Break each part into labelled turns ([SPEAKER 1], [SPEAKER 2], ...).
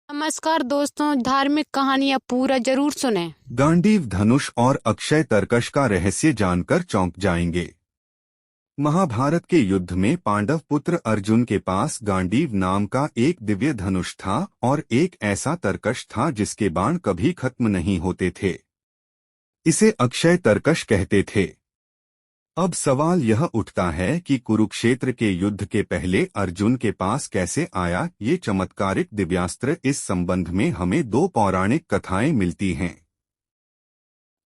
[SPEAKER 1] नमस्कार दोस्तों, धार्मिक कहानियाँ पूरा जरूर सुने।
[SPEAKER 2] गांडीव धनुष और अक्षय तरकश का रहस्य जानकर चौंक जाएंगे। महाभारत के युद्ध में पांडव पुत्र अर्जुन के पास गांडीव नाम का एक दिव्य धनुष था और एक ऐसा तरकश था जिसके बाण कभी खत्म नहीं होते थे। इसे अक्षय तरकश कहते थे। अब सवाल यह उठता है कि कुरुक्षेत्र के युद्ध के पहले अर्जुन के पास कैसे आया ये चमत्कारिक दिव्यास्त्र। इस संबंध में हमें दो पौराणिक कथाएं मिलती हैं।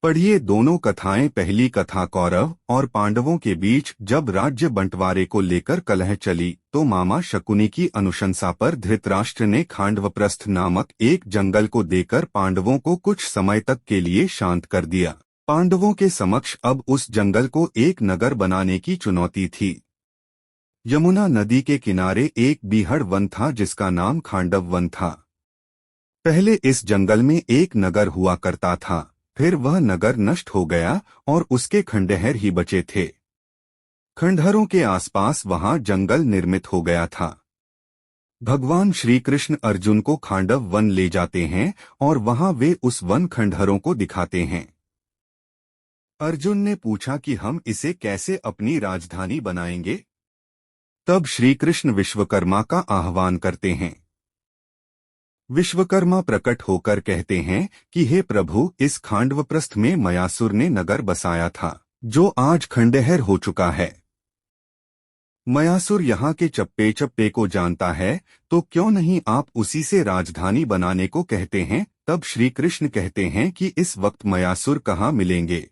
[SPEAKER 2] पढ़िए दोनों कथाएं। पहली कथा कौरव और पांडवों के बीच जब राज्य बंटवारे को लेकर कलह चली तो मामा शकुनी की अनुशंसा पर धृतराष्ट्र ने खांडवप्रस्थ नामक एक जंगल को देकर पांडवों को कुछ समय तक के लिए शांत कर दिया। पांडवों के समक्ष अब उस जंगल को एक नगर बनाने की चुनौती थी। यमुना नदी के किनारे एक बीहड़ वन था जिसका नाम खांडव वन था। पहले इस जंगल में एक नगर हुआ करता था, फिर वह नगर नष्ट हो गया और उसके खंडहर ही बचे थे। खंडहरों के आसपास वहां जंगल निर्मित हो गया था। भगवान श्री कृष्ण अर्जुन को खांडव वन ले जाते हैं और वहां वे उस वन खंडहरों को दिखाते हैं। अर्जुन ने पूछा कि हम इसे कैसे अपनी राजधानी बनाएंगे। तब श्री कृष्ण विश्वकर्मा का आह्वान करते हैं। विश्वकर्मा प्रकट होकर कहते हैं कि हे प्रभु, इस खांडवप्रस्थ में मयासुर ने नगर बसाया था जो आज खंडहर हो चुका है। मयासुर यहाँ के चप्पे चप्पे को जानता है, तो क्यों नहीं आप उसी से राजधानी बनाने को कहते हैं। तब श्री कृष्ण कहते हैं कि इस वक्त मयासुर कहाँ मिलेंगे।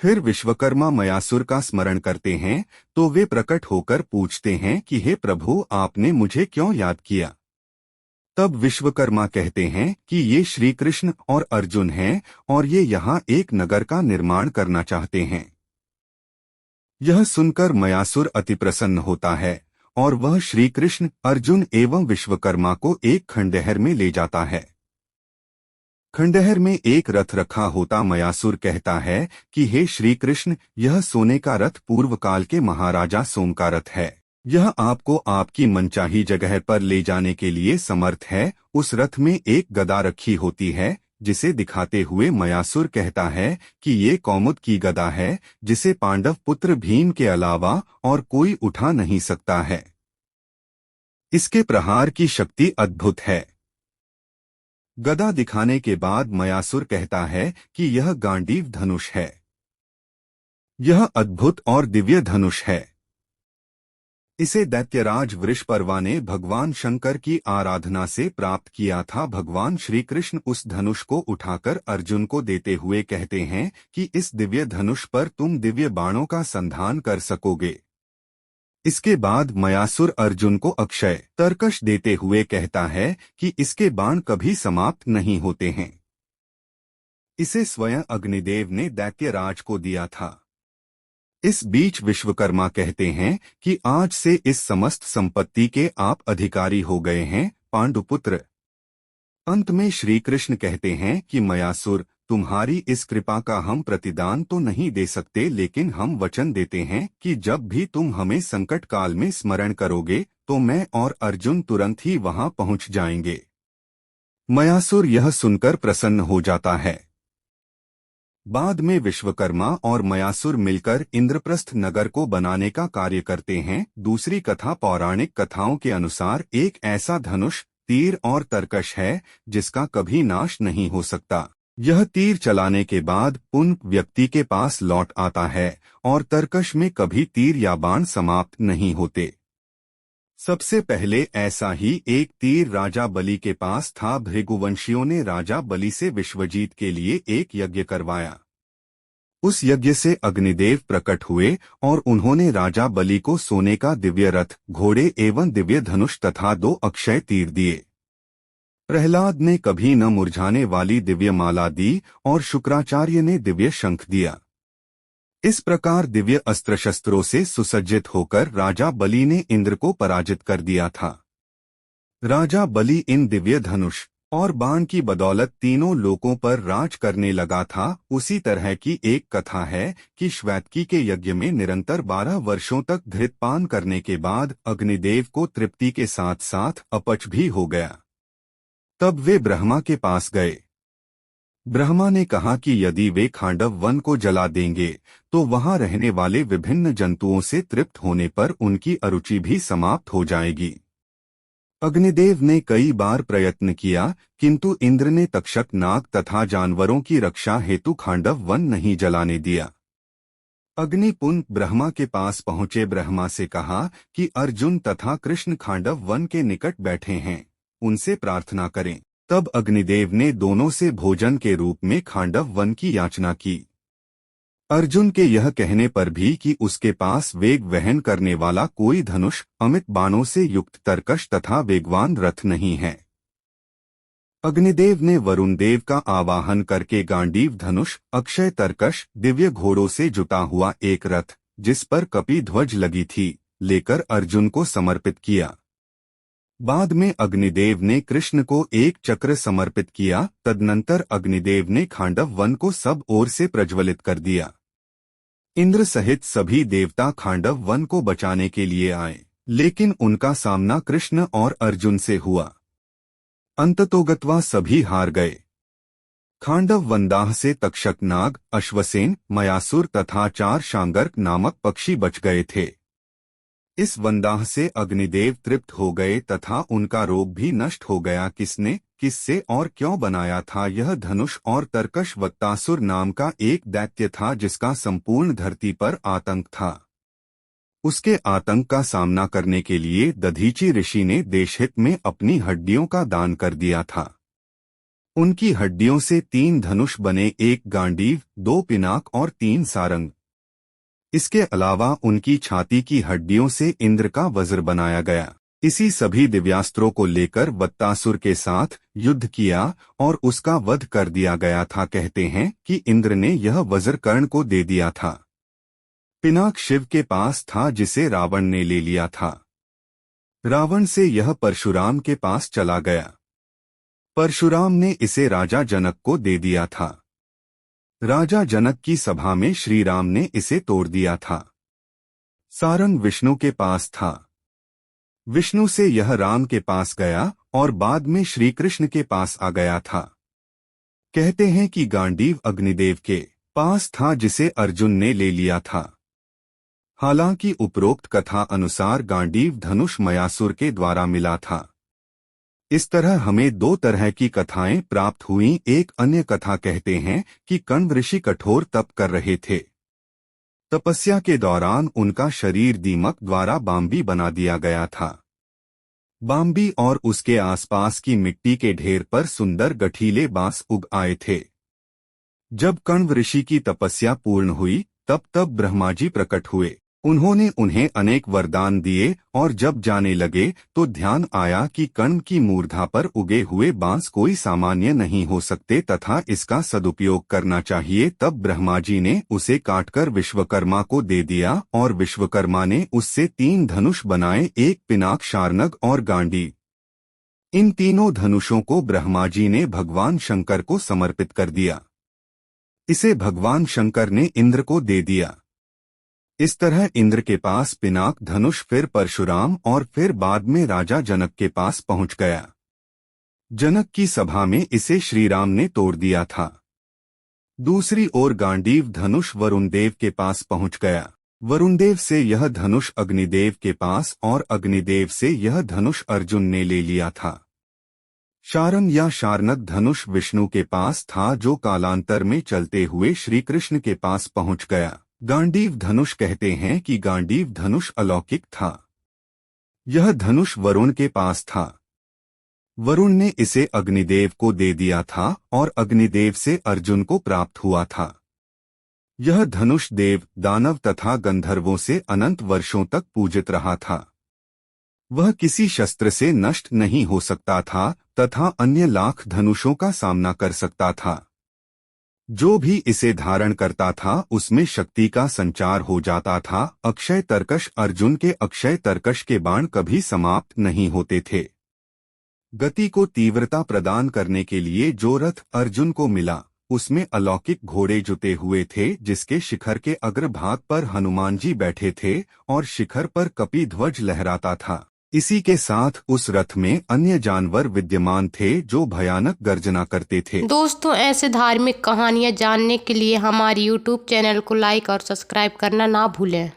[SPEAKER 2] फिर विश्वकर्मा मयासुर का स्मरण करते हैं तो वे प्रकट होकर पूछते हैं कि हे प्रभु, आपने मुझे क्यों याद किया। तब विश्वकर्मा कहते हैं कि ये श्री कृष्ण और अर्जुन हैं और ये यहाँ एक नगर का निर्माण करना चाहते हैं। यह सुनकर मयासुर अति प्रसन्न होता है और वह श्री कृष्ण, अर्जुन एवं विश्वकर्मा को एक खंडहर में ले जाता है। खंडहर में एक रथ रखा होता मयासुर कहता है कि हे श्री कृष्ण, यह सोने का रथ पूर्व काल के महाराजा सोम का रथ है। यह आपको आपकी मनचाही जगह पर ले जाने के लिए समर्थ है। उस रथ में एक गदा रखी होती है जिसे दिखाते हुए मयासुर कहता है कि ये कौमुद की गदा है जिसे पांडव पुत्र भीम के अलावा और कोई उठा नहीं सकता है। इसके प्रहार की शक्ति अद्भुत है। गदा दिखाने के बाद मयासुर कहता है कि यह गांडीव धनुष है। यह अद्भुत और दिव्य धनुष है। इसे दैत्यराज वृषपर्वा ने भगवान शंकर की आराधना से प्राप्त किया था। भगवान श्री कृष्ण उस धनुष को उठाकर अर्जुन को देते हुए कहते हैं कि इस दिव्य धनुष पर तुम दिव्य बाणों का संधान कर सकोगे। इसके बाद मयासुर अर्जुन को अक्षय तरकश देते हुए कहता है कि इसके बाण कभी समाप्त नहीं होते हैं। इसे स्वयं अग्निदेव ने दैत्यराज को दिया था। इस बीच विश्वकर्मा कहते हैं कि आज से इस समस्त संपत्ति के आप अधिकारी हो गए हैं, पांडुपुत्र। अंत में श्री कृष्ण कहते हैं कि मयासुर, तुम्हारी इस कृपा का हम प्रतिदान तो नहीं दे सकते, लेकिन हम वचन देते हैं कि जब भी तुम हमें संकट काल में स्मरण करोगे तो मैं और अर्जुन तुरंत ही वहां पहुंच जाएंगे। मयासुर यह सुनकर प्रसन्न हो जाता है। बाद में विश्वकर्मा और मयासुर मिलकर इंद्रप्रस्थ नगर को बनाने का कार्य करते हैं। दूसरी कथा पौराणिक कथाओं के अनुसार एक ऐसा धनुष, तीर और तरकश है जिसका कभी नाश नहीं हो सकता। यह तीर चलाने के बाद पुनः व्यक्ति के पास लौट आता है और तरकश में कभी तीर या बाण समाप्त नहीं होते। सबसे पहले ऐसा ही एक तीर राजा बलि के पास था। भृगुवंशियों ने राजा बलि से विश्वजीत के लिए एक यज्ञ करवाया। उस यज्ञ से अग्निदेव प्रकट हुए और उन्होंने राजा बलि को सोने का दिव्य रथ, घोड़े एवं दिव्य धनुष तथा 2 अक्षय तीर दिए। प्रहलाद ने कभी न मुरझाने वाली दिव्य माला दी और शुक्राचार्य ने दिव्य शंख दिया। इस प्रकार दिव्य अस्त्र शस्त्रों से सुसज्जित होकर राजा बलि ने इंद्र को पराजित कर दिया था। राजा बलि इन दिव्य धनुष और बाण की बदौलत तीनों लोकों पर राज करने लगा था। उसी तरह की एक कथा है कि श्वेतकी के यज्ञ में निरंतर 12 वर्षों तक घृतपान करने के बाद अग्निदेव को तृप्ति के साथ साथ अपच भी हो गया। तब वे ब्रह्मा के पास गए। ब्रह्मा ने कहा कि यदि वे खांडव वन को जला देंगे तो वहां रहने वाले विभिन्न जंतुओं से तृप्त होने पर उनकी अरुचि भी समाप्त हो जाएगी। अग्निदेव ने कई बार प्रयत्न किया, किंतु इंद्र ने तक्षक नाग तथा जानवरों की रक्षा हेतु खांडव वन नहीं जलाने दिया। अग्निपुंज ब्रह्मा के पास पहुंचे ब्रह्मा से कहा कि अर्जुन तथा कृष्ण खांडव वन के निकट बैठे हैं, उनसे प्रार्थना करें। तब अग्निदेव ने दोनों से भोजन के रूप में खांडव वन की याचना की। अर्जुन के यह कहने पर भी कि उसके पास वेग वहन करने वाला कोई धनुष, अमित बाणों से युक्त तरकश तथा वेगवान रथ नहीं है। अग्निदेव ने वरुण देव का आवाहन करके गांडीव धनुष, अक्षय तरकश, दिव्य घोड़ों से जुटा हुआ एक रथ, जिस पर कपि ध्वज लगी थी, लेकर अर्जुन को समर्पित किया। बाद में अग्निदेव ने कृष्ण को एक चक्र समर्पित किया। तदनंतर अग्निदेव ने खांडव वन को सब ओर से प्रज्वलित कर दिया। इंद्र सहित सभी देवता खांडव वन को बचाने के लिए आए, लेकिन उनका सामना कृष्ण और अर्जुन से हुआ। अंततोगत्वा सभी हार गए। खांडव वनदाह से तक्षक नाग, अश्वसेन, मयासुर तथा 4 शांगर्क नामक पक्षी बच गए थे। इस वनदाह से अग्निदेव तृप्त हो गए तथा उनका रोग भी नष्ट हो गया। किसने, किससे और क्यों बनाया था यह धनुष? और तरकश वत्तासुर नाम का एक दैत्य था जिसका संपूर्ण धरती पर आतंक था। उसके आतंक का सामना करने के लिए दधीचि ऋषि ने देशहित में अपनी हड्डियों का दान कर दिया था। उनकी हड्डियों से 3 धनुष बने, एक गांडीव, 2 पिनाक और 3 सारंग। इसके अलावा उनकी छाती की हड्डियों से इंद्र का वज्र बनाया गया। इसी सभी दिव्यास्त्रों को लेकर वत्तासुर के साथ युद्ध किया और उसका वध कर दिया गया था। कहते हैं कि इंद्र ने यह वज्र कर्ण को दे दिया था। पिनाक शिव के पास था जिसे रावण ने ले लिया था। रावण से यह परशुराम के पास चला गया। परशुराम ने इसे राजा जनक को दे दिया था। राजा जनक की सभा में श्री राम ने इसे तोड़ दिया था। सारंग विष्णु के पास था। विष्णु से यह राम के पास गया और बाद में श्री कृष्ण के पास आ गया था। कहते हैं कि गांडीव अग्निदेव के पास था जिसे अर्जुन ने ले लिया था। हालांकि उपरोक्त कथा अनुसार गांडीव धनुष मयासुर के द्वारा मिला था। इस तरह हमें 2 तरह की कथाएं प्राप्त हुई। एक अन्य कथा कहते हैं कि कण्व ऋषि कठोर तप कर रहे थे। तपस्या के दौरान उनका शरीर दीमक द्वारा बाम्बी बना दिया गया था। बाम्बी और उसके आसपास की मिट्टी के ढेर पर सुंदर गठीले बांस उग आए थे। जब कण्व ऋषि की तपस्या पूर्ण हुई तब ब्रह्मा जी प्रकट हुए। उन्होंने उन्हें अनेक वरदान दिए और जब जाने लगे तो ध्यान आया कि कण्व की मूर्धा पर उगे हुए बांस कोई सामान्य नहीं हो सकते तथा इसका सदुपयोग करना चाहिए। तब ब्रह्मा जी ने उसे काटकर विश्वकर्मा को दे दिया और विश्वकर्मा ने उससे 3 धनुष बनाए, एक पिनाक, शार्नग और गांडी। इन तीनों धनुषों को ब्रह्मा जी ने भगवान शंकर को समर्पित कर दिया। इसे भगवान शंकर ने इंद्र को दे दिया। इस तरह इंद्र के पास पिनाक धनुष, फिर परशुराम और फिर बाद में राजा जनक के पास पहुंच गया। जनक की सभा में इसे श्री राम ने तोड़ दिया था। दूसरी ओर गांडीव धनुष वरुण देव के पास पहुंच गया। वरुण देव से यह धनुष अग्निदेव के पास और अग्निदेव से यह धनुष अर्जुन ने ले लिया था। शारंग या शार्नग धनुष विष्णु के पास था जो कालांतर में चलते हुए श्री कृष्ण के पास पहुंच गया। गांडीव धनुष कहते हैं कि गांडीव धनुष अलौकिक था। यह धनुष वरुण के पास था। वरुण ने इसे अग्निदेव को दे दिया था और अग्निदेव से अर्जुन को प्राप्त हुआ था। यह धनुष देव, दानव तथा गंधर्वों से अनंत वर्षों तक पूजित रहा था। वह किसी शस्त्र से नष्ट नहीं हो सकता था तथा अन्य लाख धनुषों का सामना कर सकता था। जो भी इसे धारण करता था उसमें शक्ति का संचार हो जाता था। अक्षय तरकश, अर्जुन के अक्षय तरकश के बाण कभी समाप्त नहीं होते थे। गति को तीव्रता प्रदान करने के लिए जो रथ अर्जुन को मिला उसमें अलौकिक घोड़े जुटे हुए थे, जिसके शिखर के अग्रभाग पर हनुमान जी बैठे थे और शिखर पर कपि ध्वज लहराता था। इसी के साथ उस रथ में अन्य जानवर विद्यमान थे जो भयानक गर्जना करते थे।
[SPEAKER 1] दोस्तों, ऐसे धार्मिक कहानियाँ जानने के लिए हमारे YouTube चैनल को लाइक और सब्सक्राइब करना ना भूलें।